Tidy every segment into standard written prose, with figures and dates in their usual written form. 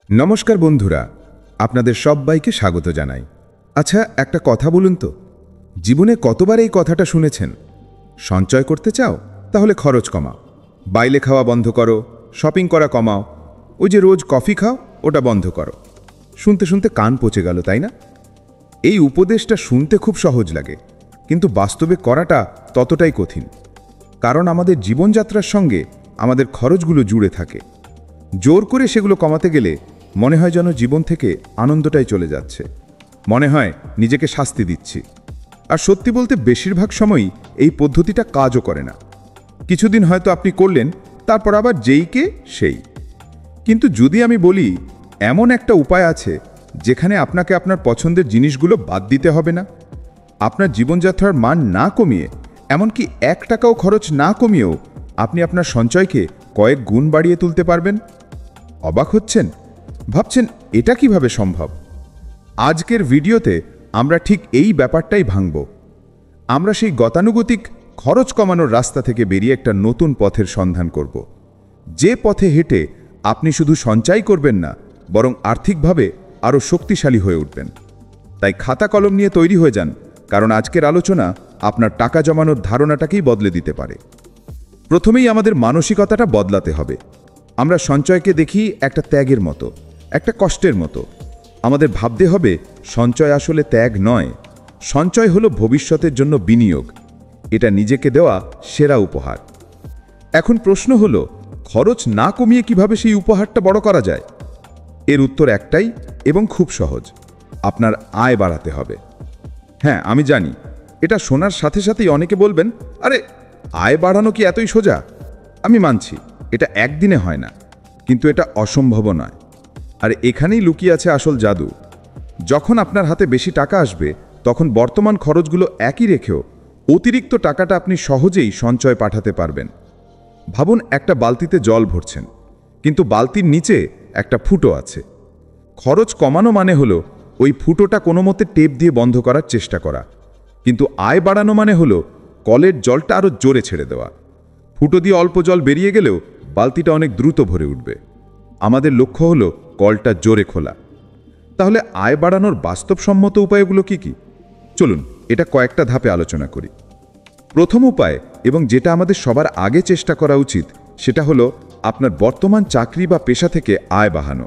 নমস্কার বন্ধুরা, আপনাদের সবাইকে স্বাগত জানাই। আচ্ছা, একটা কথা বলুন তো, জীবনে কতবার এই কথাটা শুনেছেন? সঞ্চয় করতে চাও? তাহলে খরচ কমাও। বাইরে খাওয়া বন্ধ করো, শপিং করা কমাও, ওই যে রোজ কফি খাও ওটা বন্ধ করো। শুনতে শুনতে কান পচে গেল, তাই না? এই উপদেশটা শুনতে খুব সহজ লাগে, কিন্তু বাস্তবে করাটা ততটাই কঠিন। কারণ আমাদের জীবনযাত্রার সঙ্গে আমাদের খরচগুলো জুড়ে থাকে। জোর করে সেগুলো কমাতে গেলে মনে হয় যেন জীবন থেকে আনন্দটাই চলে যাচ্ছে, মনে হয় নিজেকে শাস্তি দিচ্ছি। আর সত্যি বলতে বেশিরভাগ সময়ই এই পদ্ধতিটা কাজও করে না। কিছুদিন হয়তো আপনি করলেন, তারপর আবার যেইকে সেই। কিন্তু যদি আমি বলি এমন একটা উপায় আছে যেখানে আপনাকে আপনার পছন্দের জিনিসগুলো বাদ দিতে হবে না, আপনার জীবনযাত্রার মান না কমিয়ে, এমনকি 1 টাকাও খরচ না কমিয়েও আপনি আপনার সঞ্চয়কে কয়েক গুণ বাড়িয়ে তুলতে পারবেন। অবাক হচ্ছেন? ভাবছেন এটা কিভাবে সম্ভব? আজকের ভিডিওতে আমরা ঠিক এই ব্যাপারটাই ভাঙব। আমরা সেই গতানুগতিক খরচ কমানোর রাস্তা থেকে বেরিয়ে একটা নতুন পথের সন্ধান করব, যে পথে হেঁটে আপনি শুধু সঞ্চয় করবেন না, বরং আর্থিকভাবে আরও শক্তিশালী হয়ে উঠবেন। তাই খাতা কলম নিয়ে তৈরি হয়ে যান, কারণ আজকের আলোচনা আপনার টাকা জমানোর ধারণাটাকেই বদলে দিতে পারে। প্রথমেই আমাদের মানসিকতাটা বদলাতে হবে। আমরা সঞ্চয়কে দেখি একটা ত্যাগের মতো, একটা কষ্টের মতো। আমাদের ভাবতে হবে সঞ্চয় আসলে ত্যাগ নয়, সঞ্চয় হলো ভবিষ্যতের জন্য বিনিয়োগ। এটা নিজেকে দেওয়া সেরা উপহার। এখন প্রশ্ন হলো, খরচ না কমিয়ে কিভাবে সেই উপহারটা বড় করা যায়? এর উত্তর একটাই এবং খুব সহজ: আপনার আয় বাড়াতে হবে। হ্যাঁ, আমি জানি, এটা শোনার সাথে সাথেই অনেকে বলবেন, আরে আয় বাড়ানো কি এতই সোজা? আমি মানছি এটা একদিনে হয় না, কিন্তু এটা অসম্ভব নয়। আর এখানেই লুকিয়ে আছে আসল জাদু। যখন আপনার হাতে বেশি টাকা আসবে, তখন বর্তমান খরচগুলো একই রেখেও অতিরিক্ত টাকাটা আপনি সহজেই সঞ্চয় পাঠাতে পারবেন। ভাবুন, একটা বালতিতে জল ভরছেন, কিন্তু বালতির নিচে একটা ফুটো আছে। খরচ কমানো মানে হলো ওই ফুটোটা কোনো মতে টেপ দিয়ে বন্ধ করার চেষ্টা করা, কিন্তু আয় বাড়ানো মানে হলো কলের জলটা আরও জোরে ছেড়ে দেওয়া। ফুটো দিয়ে অল্প জল বেরিয়ে গেলেও বালতিটা অনেক দ্রুত ভরে উঠবে। আমাদের লক্ষ্য হলো কলটা জোরে খোলা। তাহলে আয় বাড়ানোর বাস্তবসম্মত উপায়গুলো কি কি? চলুন এটা কয়েকটা ধাপে আলোচনা করি। প্রথম উপায়, এবং যেটা আমাদের সবার আগে চেষ্টা করা উচিত, সেটা হলো আপনার বর্তমান চাকরি বা পেশা থেকে আয় বাড়ানো।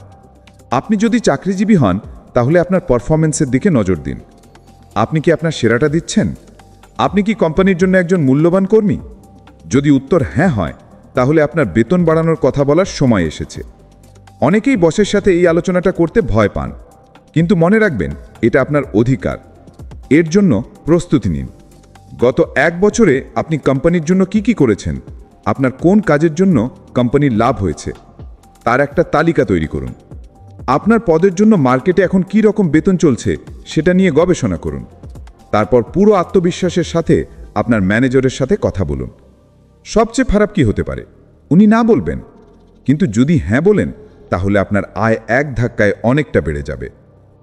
আপনি যদি চাকরিজীবী হন, তাহলে আপনার পারফরম্যান্সের দিকে নজর দিন। আপনি কি আপনার সেরাটা দিচ্ছেন? আপনি কি কোম্পানির জন্য একজন মূল্যবান কর্মী? যদি উত্তর হ্যাঁ হয়, তাহলে আপনার বেতন বাড়ানোর কথা বলার সময় এসেছে। অনেকেই বসের সাথে এই আলোচনাটা করতে ভয় পান, কিন্তু মনে রাখবেন এটা আপনার অধিকার। এর জন্য প্রস্তুতি নিন। গত 1 বছরে আপনি কোম্পানির জন্য কি কি করেছেন, আপনার কোন কাজের জন্য কোম্পানির লাভ হয়েছে, তার একটা তালিকা তৈরি করুন। আপনার পদের জন্য মার্কেটে এখন কী রকম বেতন চলছে সেটা নিয়ে গবেষণা করুন। তারপর পুরো আত্মবিশ্বাসের সাথে আপনার ম্যানেজারের সাথে কথা বলুন। সবচেয়ে খারাপ কি হতে পারে? উনি না বলবেন। কিন্তু যদি হ্যাঁ বলেন, তাহলে আপনার আয় এক ধাক্কায় অনেকটা বেড়ে যাবে,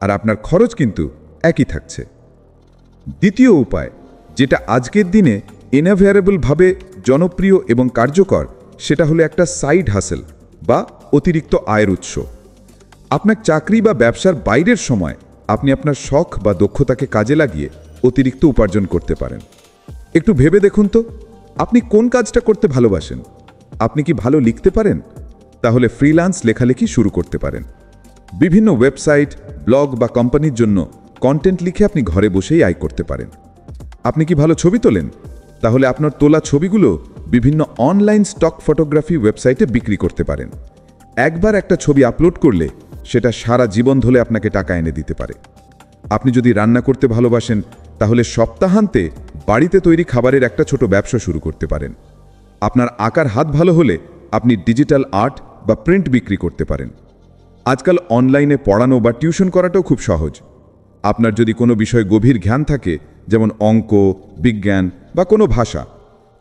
আর আপনার খরচ কিন্তু একই থাকছে। দ্বিতীয় উপায়, যেটা আজকের দিনে ইনঅ্যাভেয়ারেবলভাবে জনপ্রিয় এবং কার্যকর, সেটা হলো একটা সাইড হাসেল বা অতিরিক্ত আয়ের উৎস। আপনার চাকরি বা ব্যবসার বাইরের সময় আপনি আপনার শখ বা দক্ষতাকে কাজে লাগিয়ে অতিরিক্ত উপার্জন করতে পারেন। একটু ভেবে দেখুন তো, আপনি কোন কাজটা করতে ভালোবাসেন? আপনি কি ভালো লিখতে পারেন? তাহলে ফ্রিল্যান্স লেখালেখি শুরু করতে পারেন। বিভিন্ন ওয়েবসাইট, ব্লগ বা কোম্পানির জন্য কন্টেন্ট লিখে আপনি ঘরে বসেই আয় করতে পারেন। আপনি কি ভালো ছবি তোলেন? তাহলে আপনার তোলা ছবিগুলো বিভিন্ন অনলাইন স্টক ফটোগ্রাফি ওয়েবসাইটে বিক্রি করতে পারেন। একবার একটা ছবি আপলোড করলে সেটা সারা জীবন ধরে আপনাকে টাকা এনে দিতে পারে। আপনি যদি রান্না করতে ভালোবাসেন, তাহলে সপ্তাহান্তে বাড়িতে তৈরি খাবারের একটা ছোট ব্যবসা শুরু করতে পারেন। আপনার আঁকার হাত ভালো হলে আপনি ডিজিটাল আর্ট বা প্রিন্ট বিক্রি করতে পারেন। আজকাল অনলাইনে পড়ানো বা টিউশন করাটাও খুব সহজ। আপনার যদি কোনো বিষয়ে গভীর জ্ঞান থাকে, যেমন অঙ্ক, বিজ্ঞান বা কোনো ভাষা,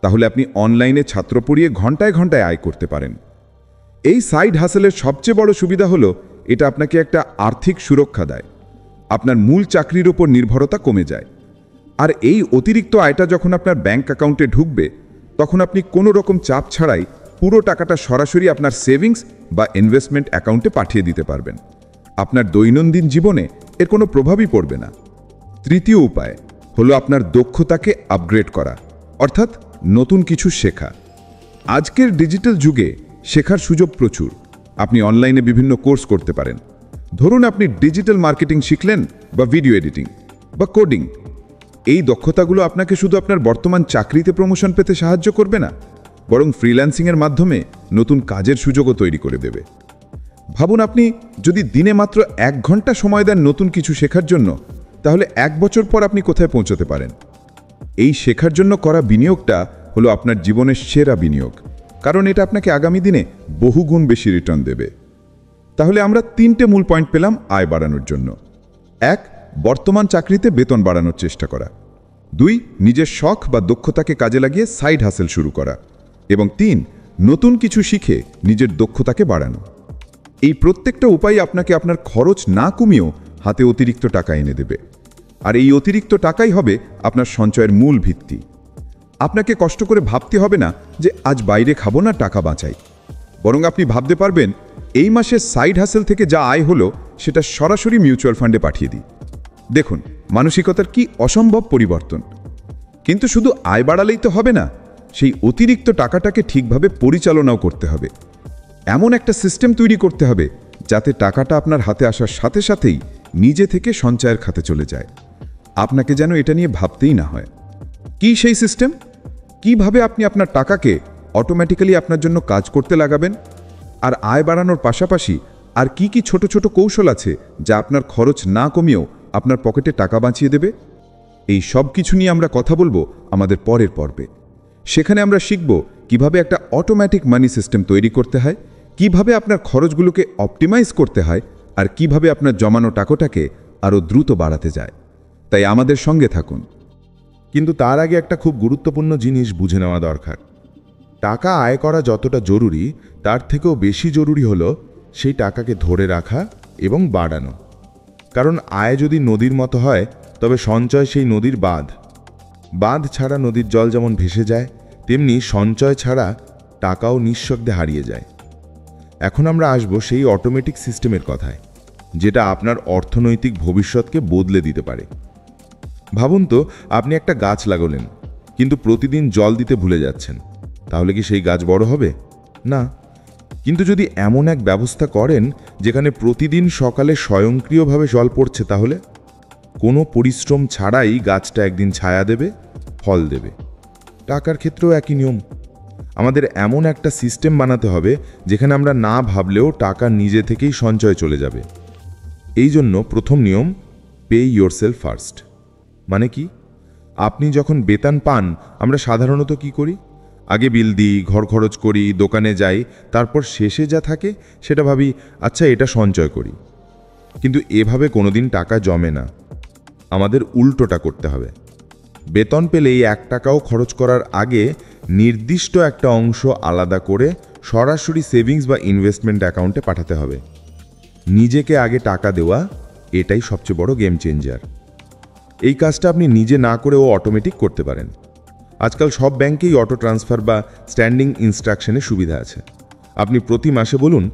তাহলে আপনি অনলাইনে ছাত্র পড়িয়ে ঘন্টায় ঘন্টায় আয় করতে পারেন। এই সাইড হাসেলের সবচেয়ে বড় সুবিধা হলো এটা আপনাকে একটা আর্থিক সুরক্ষা দেয়। আপনার মূল চাকরির ওপর নির্ভরতা কমে যায়। আর এই অতিরিক্ত আয়টা যখন আপনার ব্যাংক অ্যাকাউন্টে ঢুকবে, তখন আপনি কোনো রকম চাপ ছাড়াই পুরো টাকাটা সরাসরি আপনার সেভিংস বা ইনভেস্টমেন্ট অ্যাকাউন্টে পাঠিয়ে দিতে পারবেন। আপনার দৈনন্দিন জীবনে এর কোনো প্রভাবই পড়বে না। তৃতীয় উপায় হলো আপনার দক্ষতাকে আপগ্রেড করা, অর্থাৎ নতুন কিছু শেখা। আজকের ডিজিটাল যুগে শেখার সুযোগ প্রচুর। আপনি অনলাইনে বিভিন্ন কোর্স করতে পারেন। ধরুন আপনি ডিজিটাল মার্কেটিং শিখলেন, বা ভিডিও এডিটিং, বা কোডিং। এই দক্ষতাগুলো আপনাকে শুধু আপনার বর্তমান চাকরিতে প্রমোশন পেতে সাহায্য করবে না, বরং ফ্রিল্যান্সিংয়ের মাধ্যমে নতুন কাজের সুযোগও তৈরি করে দেবে। ভাবুন, আপনি যদি দিনে মাত্র 1 ঘন্টা সময় দেন নতুন কিছু শেখার জন্য, তাহলে 1 বছর পর আপনি কোথায় পৌঁছতে পারেন? এই শেখার জন্য করা বিনিয়োগটা হলো আপনার জীবনের সেরা বিনিয়োগ, কারণ এটা আপনাকে আগামী দিনে বহুগুণ বেশি রিটার্ন দেবে। তাহলে আমরা 3টে মূল পয়েন্ট পেলাম আয় বাড়ানোর জন্য। 1, বর্তমান চাকরিতে বেতন বাড়ানোর চেষ্টা করা। 2, নিজের শখ বা দক্ষতাকে কাজে লাগিয়ে সাইড হাসেল শুরু করা। এবং 3, নতুন কিছু শিখে নিজের দক্ষতাকে বাড়ানো। এই প্রত্যেকটা উপায় আপনাকে আপনার খরচ না কমিয়েও হাতে অতিরিক্ত টাকা এনে দেবে। আর এই অতিরিক্ত টাকাই হবে আপনার সঞ্চয়ের মূল ভিত্তি। আপনাকে কষ্ট করে ভাবতে হবে না যে আজ বাইরে খাবো না, টাকা বাঁচাই। বরং আপনি ভাবতে পারবেন, এই মাসের সাইড হাসেল থেকে যা আয় হলো সেটা সরাসরি মিউচুয়াল ফান্ডে পাঠিয়ে দিই। দেখুন মানসিকতার কি অসম্ভব পরিবর্তন। কিন্তু শুধু আয় বাড়ালেই তো হবে না, সেই অতিরিক্ত টাকাটাকে ঠিকভাবে পরিচালনাও করতে হবে। এমন একটা সিস্টেম তৈরি করতে হবে যাতে টাকাটা আপনার হাতে আসার সাথে সাথেই নিজে থেকে সঞ্চয়ের খাতে চলে যায়। আপনাকে যেন এটা নিয়ে ভাবতেই না হয়। কি সেই সিস্টেম? কিভাবে আপনি আপনার টাকাকে অটোমেটিক্যালি আপনার জন্য কাজ করতে লাগাবেন? আর আয় বাড়ানোর পাশাপাশি আর কি কি ছোট ছোট কৌশল আছে যা আপনার খরচ না কমিয়েও আপনার পকেটে টাকা বাঁচিয়ে দেবে? এই সব কিছু নিয়ে আমরা কথা বলবো আমাদের পরের পর্বে। সেখানে আমরা শিখব কিভাবে একটা অটোমেটিক মানি সিস্টেম তৈরি করতে হয়, কিভাবে আপনার খরচগুলোকে অপটিমাইজ করতে হয়, আর কিভাবে আপনার জমানো টাকাটাকে আরও দ্রুত বাড়াতে যায়। তাই আমাদের সঙ্গে থাকুন। কিন্তু তার আগে একটা খুব গুরুত্বপূর্ণ জিনিস বুঝে নেওয়া দরকার। টাকা আয় করা যতটা জরুরি, তার থেকেও বেশি জরুরি হলো সেই টাকাকে ধরে রাখা এবং বাড়ানো। কারণ আয় যদি নদীর মতো হয়, তবে সঞ্চয় সেই নদীর বাঁধ। বাঁধ ছাড়া নদীর জল যেমন ভেসে যায়, তেমনি সঞ্চয় ছাড়া টাকাও নিঃশব্দে হারিয়ে যায়। এখন আমরা আসব সেই অটোমেটিক সিস্টেমের কথায়, যেটা আপনার অর্থনৈতিক ভবিষ্যৎকে বদলে দিতে পারে। ভাবুন তো, আপনি একটা গাছ লাগালেন, কিন্তু প্রতিদিন জল দিতে ভুলে যাচ্ছেন। তাহলে কি সেই গাছ বড় হবে? না। কিন্তু যদি এমন এক ব্যবস্থা করেন যেখানে প্রতিদিন সকালে স্বয়ংক্রিয়ভাবে জল পড়ছে, তাহলে কোনো পরিশ্রম ছাড়াই গাছটা একদিন ছায়া দেবে, ফল দেবে। টাকার ক্ষেত্রেও একই নিয়ম। আমাদের এমন একটা সিস্টেম বানাতে হবে যেখানে আমরা না ভাবলেও টাকা নিজে থেকেই সঞ্চয় চলে যাবে। এই জন্য প্রথম নিয়ম, পে ইয়োরসেলফ ফার্স্ট। মানে কি? আপনি যখন বেতন পান, আমরা সাধারণত কি করি? আগে বিল দিই, ঘর খরচ করি, দোকানে যাই, তারপর শেষে যা থাকে সেটা ভাবি, আচ্ছা এটা সঞ্চয় করি। কিন্তু এভাবে কোনোদিন টাকা জমে না। আমাদের উল্টোটা করতে হবে। বেতন পেলেই 1 টাকাও খরচ করার আগে নির্দিষ্ট একটা অংশ আলাদা করে সরাসরি সেভিংস বা ইনভেস্টমেন্ট অ্যাকাউন্টে পাঠাতে হবে। নিজেকে আগে টাকা দেওয়া, এটাই সবচেয়ে বড় গেম চেঞ্জার। এই কাজটা আপনি নিজে না করেও অটোমেটিক করতে পারেন। আজকাল সব ব্যাংকেই অটো ট্রান্সফার বা স্ট্যান্ডিং ইনস্ট্রাকশনের সুবিধা আছে। আপনি প্রতি মাসে বলুন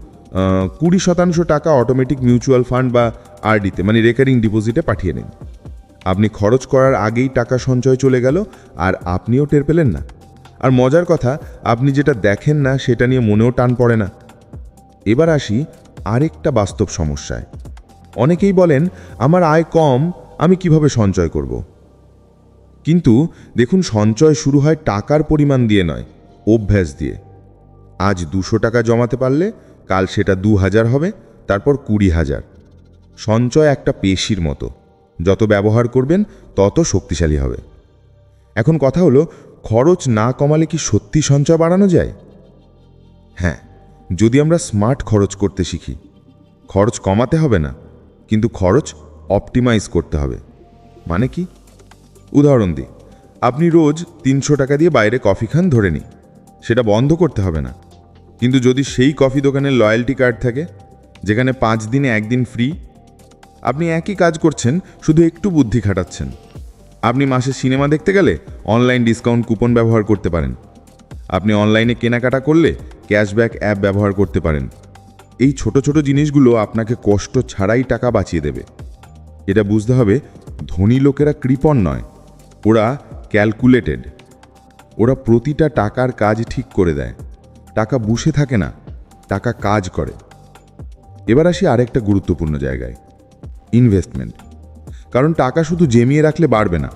20% টাকা অটোমেটিক মিউচুয়াল ফান্ড বা আরডিতে, মানে রেকারিং ডিপোজিটে পাঠিয়ে নিন। আপনি খরচ করার আগেই টাকা সঞ্চয় চলে গেল, আর আপনিও টের পেলেন না। আর মজার কথা, আপনি যেটা দেখেন না সেটা নিয়ে মনেও টান পড়ে না। এবার আসি আরেকটা বাস্তব সমস্যায়। অনেকেই বলেন, আমার আয় কম, আমি কিভাবে সঞ্চয় করব? কিন্তু দেখুন, সঞ্চয় শুরু হয় টাকার পরিমাণ দিয়ে নয়, অভ্যাস দিয়ে। আজ 200 টাকা জমাতে পারলে কাল সেটা 2000 হবে, তারপর 20,000। সঞ্চয় একটা পেশির মতো, যত ব্যবহার করবেন তত শক্তিশালী হবে। এখন কথা হলো, খরচ না কমালে কি সত্যি সঞ্চয় বাড়ানো যায়? হ্যাঁ, যদি আমরা স্মার্ট খরচ করতে শিখি। খরচ কমাতে হবে না, কিন্তু খরচ অপটিমাইজ করতে হবে। মানে কি? উদাহরণ দিই, আপনি রোজ 300 টাকা দিয়ে বাইরে কফি খান ধরে নিই, সেটা বন্ধ করতে হবে না। কিন্তু যদি সেই কফি দোকানের লয়্যালটি কার্ড থাকে, যেখানে 5 দিনে 1 দিন ফ্রি, আপনি একই কাজ করছেন, শুধু একটু বুদ্ধি খাটাচ্ছেন। আপনি মাসে সিনেমা দেখতে গেলে অনলাইন ডিসকাউন্ট কুপন ব্যবহার করতে পারেন। আপনি অনলাইনে কেনাকাটা করলে ক্যাশব্যাক অ্যাপ ব্যবহার করতে পারেন। এই ছোট ছোট জিনিসগুলো আপনাকে কষ্ট ছাড়াই টাকা বাঁচিয়ে দেবে। এটা বুঝতে হবে, ধনী লোকেরা কৃপণ নয়, ওরা ক্যালকুলেটেড। ওরা প্রতিটা টাকার কাজ ঠিক করে দেয়। টাকা বসে থাকে না, টাকা কাজ করে। এবার আসি আরেকটা গুরুত্বপূর্ণ জায়গায়, ইনভেস্টমেন্ট। কারণ টাকা শুধু জমিয়ে রাখলে বাড়বে না।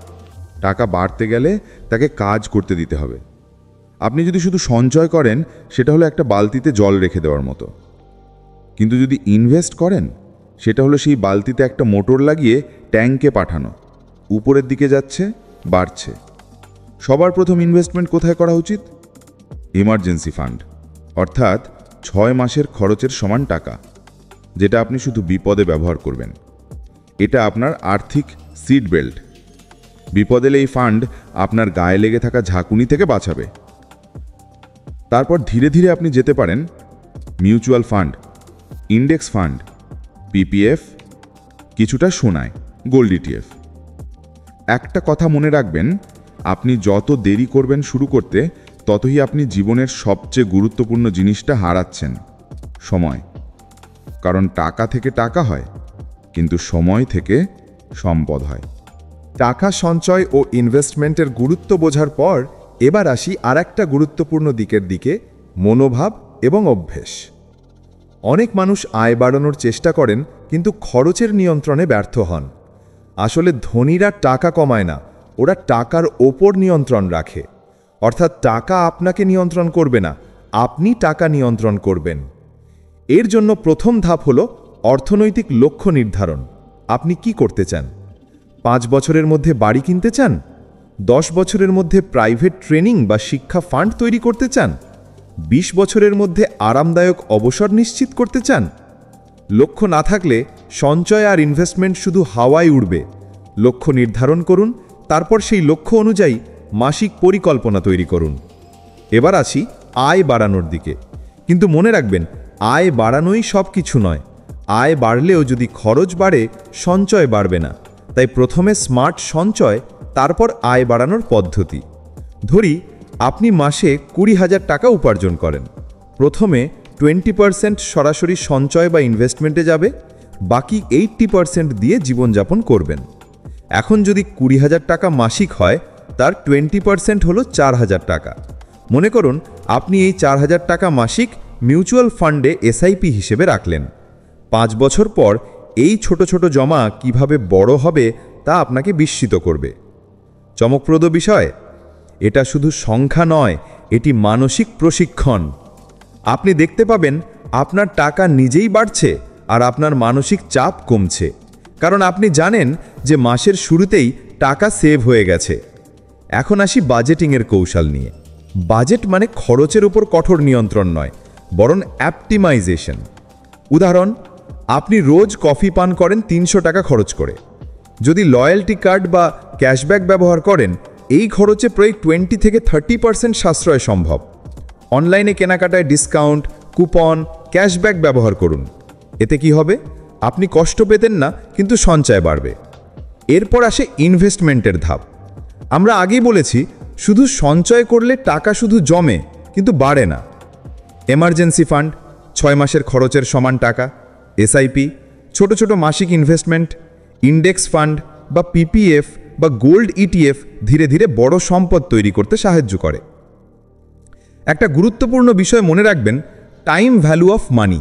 টাকা বাড়তে গেলে তাকে কাজ করতে দিতে হবে। আপনি যদি শুধু সঞ্চয় করেন, সেটা হলো একটা বালতিতে জল রেখে দেওয়ার মতো। কিন্তু যদি ইনভেস্ট করেন, সেটা হলো সেই বালতিতে একটা মোটর লাগিয়ে ট্যাঙ্কে পাঠানো, উপরের দিকে যাচ্ছে, বাড়ছে। সবার প্রথম ইনভেস্টমেন্ট কোথায় করা উচিত? ইমার্জেন্সি ফান্ড, অর্থাৎ 6 মাসের খরচের সমান টাকা, যেটা আপনি শুধু বিপদে ব্যবহার করবেন। এটা আপনার আর্থিক সিট বেল্ট। বিপদ এলে এই ফান্ড আপনার গায়ে লেগে থাকা ঝাঁকুনি থেকে বাঁচাবে। তারপর ধীরে ধীরে আপনি যেতে পারেন mutual fund, index fund, PPF, কিছুটা সোনায়, গোল্ড ইটিএফ। একটা কথা মনে রাখবেন, আপনি যত দেরি করবেন শুরু করতে, ততই আপনি জীবনের সবচেয়ে গুরুত্বপূর্ণ জিনিসটা হারাচ্ছেন, সময়। কারণ টাকা থেকে টাকা হয়, কিন্তু সময় থেকে সম্পদ হয়। টাকা সঞ্চয় ও ইনভেস্টমেন্টের গুরুত্ব বোঝার পর এবার আসি আরেকটা গুরুত্বপূর্ণ দিকে, মনোভাব এবং অভ্যেস। অনেক মানুষ আয় বাড়ানোর চেষ্টা করেন, কিন্তু খরচের নিয়ন্ত্রণে ব্যর্থ হন। আসলে ধনীরা টাকা কমায় না, ওরা টাকার ওপর নিয়ন্ত্রণ রাখে। অর্থাৎ টাকা আপনাকে নিয়ন্ত্রণ করবে না, আপনি টাকা নিয়ন্ত্রণ করবেন। এর জন্য প্রথম ধাপ হল অর্থনৈতিক লক্ষ্য নির্ধারণ। আপনি কি করতে চান? 5 বছরের মধ্যে বাড়ি কিনতে চান? 10 বছরের মধ্যে প্রাইভেট ট্রেনিং বা শিক্ষা ফান্ড তৈরি করতে চান? 20 বছরের মধ্যে আরামদায়ক অবসর নিশ্চিত করতে চান? লক্ষ্য না থাকলে সঞ্চয় আর ইনভেস্টমেন্ট শুধু হাওয়ায় উড়বে। লক্ষ্য নির্ধারণ করুন, তারপর সেই লক্ষ্য অনুযায়ী মাসিক পরিকল্পনা তৈরি করুন। এবার আসি আয় বাড়ানোর দিকে। কিন্তু মনে রাখবেন, আয় বাড়ানোই সব কিছু নয়। আয় বাড়লেও যদি খরচ বাড়ে, সঞ্চয় বাড়বে না। তাই প্রথমে স্মার্ট সঞ্চয়, তারপর আয় বাড়ানোর পদ্ধতি। ধরি আপনি মাসে 20,000 টাকা উপার্জন করেন। প্রথমে 20% সরাসরি সঞ্চয় বা ইনভেস্টমেন্টে যাবে, বাকি 80% দিয়ে জীবনযাপন করবেন। এখন যদি 20,000 টাকা মাসিক হয়, তার 20% হলো 4,000 টাকা। মনে করুন আপনি এই 4,000 টাকা মাসিক মিউচুয়াল ফান্ডে এসআইপি হিসেবে রাখলেন। 5 বছর পর এই ছোট ছোট জমা কিভাবে বড় হবে তা আপনাকে বিস্মিত করবে। চমকপ্রদ বিষয়, এটা শুধু সংখ্যা নয়, এটি মানসিক প্রশিক্ষণ। আপনি দেখতে পাবেন আপনার টাকা নিজেই বাড়ছে আর আপনার মানসিক চাপ কমছে, কারণ আপনি জানেন যে মাসের শুরুতেই টাকা সেভ হয়ে গেছে। এখন আসি বাজেটিংয়ের কৌশল নিয়ে। বাজেট মানে খরচের উপর কঠোর নিয়ন্ত্রণ নয়, বরং অ্যাপটিমাইজেশন। উদাহরণ, আপনি রোজ কফি পান করেন 300 টাকা খরচ করে। যদি লয়্যালটি কার্ড বা ক্যাশব্যাক ব্যবহার করেন, এই খরচে প্রায় 20 থেকে 30% সাশ্রয় সম্ভব। অনলাইনে কেনাকাটায় ডিসকাউন্ট, কুপন, ক্যাশব্যাক ব্যবহার করুন। এতে কি হবে? আপনি কষ্ট পেতেন না, কিন্তু সঞ্চয় বাড়বে। এরপর আসে ইনভেস্টমেন্টের ধাপ। আমরা আগেই বলেছি, শুধু সঞ্চয় করলে টাকা শুধু জমে, কিন্তু বাড়ে না। এমার্জেন্সি ফান্ড, 6 মাসের খরচের সমান টাকা। এসআইপি, ছোট ছোট মাসিক ইনভেস্টমেন্ট। ইন্ডেক্স ফান্ড বা পিপিএফ বা গোল্ড ইটিএফ ধীরে ধীরে বড় সম্পদ তৈরি করতে সাহায্য করে। একটা গুরুত্বপূর্ণ বিষয় মনে রাখবেন, টাইম ভ্যালু অফ মানি।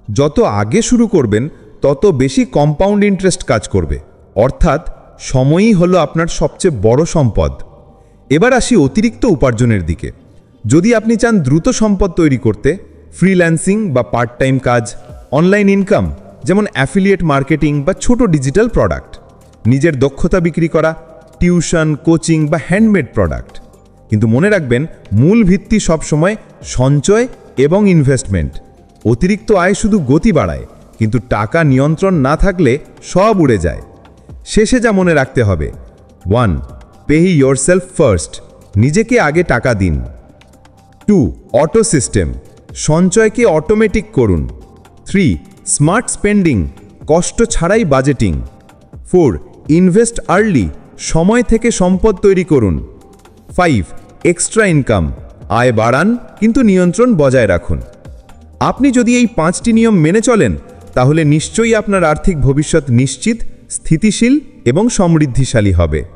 যত আগে শুরু করবেন, তত বেশি কম্পাউন্ড ইন্টারেস্ট কাজ করবে। অর্থাৎ সময়ই হলো আপনার সবচেয়ে বড় সম্পদ। এবার আসি অতিরিক্ত উপার্জনের দিকে। যদি আপনি চান দ্রুত সম্পদ তৈরি করতে, ফ্রিল্যান্সিং বা পার্ট টাইম কাজ, অনলাইন ইনকাম যেমন অ্যাফিলিয়েট মার্কেটিং বা ছোট ডিজিটাল প্রোডাক্ট, নিজের দক্ষতা বিক্রি করা, টিউশন, কোচিং বা হ্যান্ডমেড প্রোডাক্ট। কিন্তু মনে রাখবেন, মূল ভিত্তি সবসময় সঞ্চয় এবং ইনভেস্টমেন্ট। অতিরিক্ত আয় শুধু গতি বাড়ায়, কিন্তু টাকা নিয়ন্ত্রণ না থাকলে সব উড়ে যায়। শেষে যা মনে রাখতে হবে, 1. পে ইয়োরসেলফ ফার্স্ট, নিজেকে আগে টাকা দিন। 2. অটো সিস্টেম, সঞ্চয়কে অটোমেটিক করুন। 3. স্মার্ট স্পেন্ডিং, কষ্ট ছাড়াই বাজেটিং। 4. ইনভেস্ট আর্লি, সময় থেকে সম্পদ তৈরি করুন। 5. এক্সট্রা ইনকাম, আয় বাড়ান কিন্তু নিয়ন্ত্রণ বজায় রাখুন। আপনি যদি এই 5টি নিয়ম মেনে চলেন তাহলে নিশ্চয়ই আপনার আর্থিক ভবিষ্যৎ নিশ্চিত, স্থিতিশীল এবং সমৃদ্ধিশালী হবে।